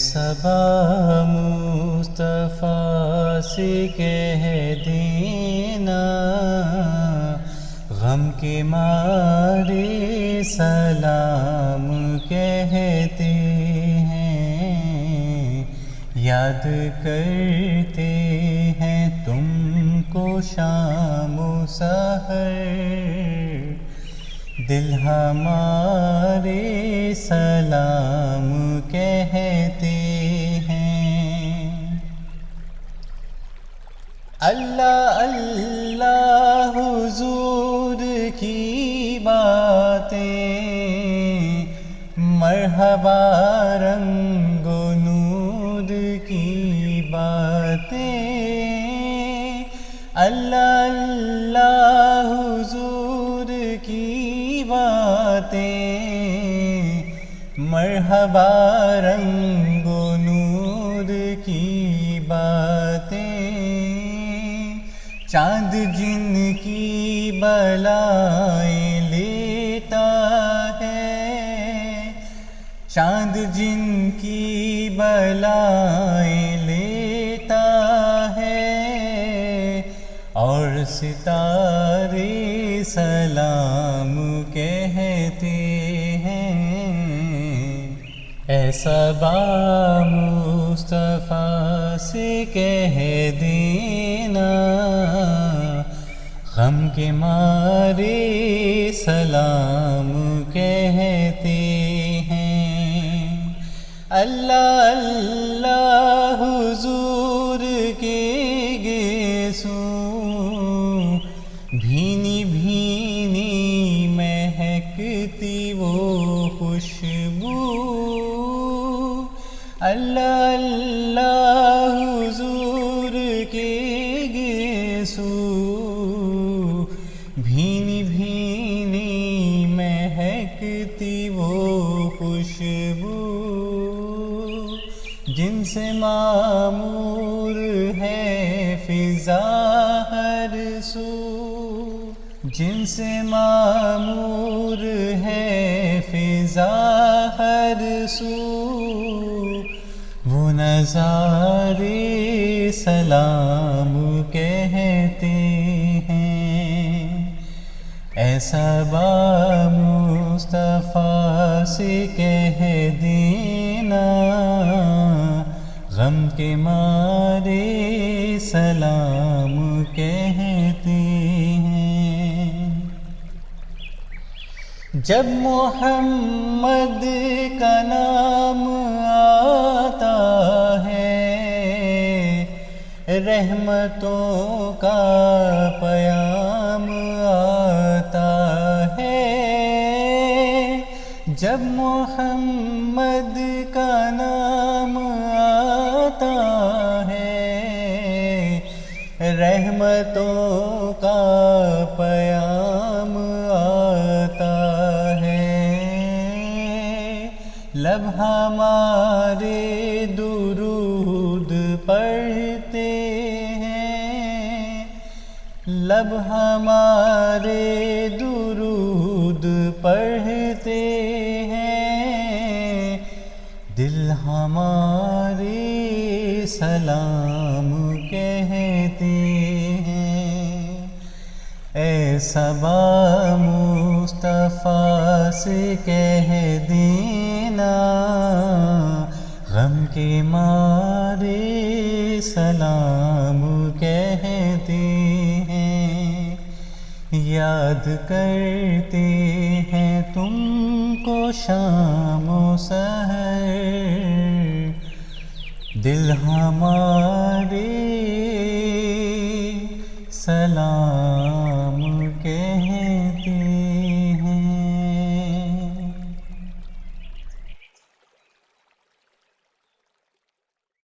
صبا مصطفیٰ سے کہہ دینا، غم کے مارے سلام کہتے ہیں، یاد کرتے ہیں تم کو شام و سحر، دل ہمارے سلام کہتے ہیں۔ اللہ اللہ حضور کی باتیں، مرحبا رنگ و نور کی باتیں، اللہ اللہ حضور کی باتیں، مرحبا رنگ و نور کی باتیں، چاند جن کی بلائیں لیتا ہے، چاند جن کی بلائیں لیتا ہے، اور ستارے سلام کہتے ہیں، اے صبا مصطفیٰ سے کہہ دینا، غم کے مارے سلام کہتے ہیں۔ اللہ اللہ حضور کے گیسوں، بھینی بھینی مہکتی وہ خوشبو، اللہ اللہ حضور کے گیسوں، بھینی بھینی مہکتی وہ خوشبو، جن سے معمور ہے فضا ہر سو، جن سے معمور ہے فضا ہر سو، وہ نظارے سلام کہتے ہیں، اے صبا مصطفیٰ سے کہہ دینا، غم کے مارے سلام کہتے ہیں۔ جب محمد کا نام آتا ہے، رحمتوں کا پیام آتا ہے، جب محمد کا نام آتا ہے، رحمتوں کا پیام آتا ہے، لب ہمارے درود پڑھتے ہیں، لب ہمارے درود پڑھتے ہیں، دل ہمارے سلام کہتے ہیں، اے صبا مصطفیٰ سے کہہ دینا، غم کے مارے سلام کہتے ہیں، یاد کرتے ہیں تم کو شام و سحر، دل ہمارے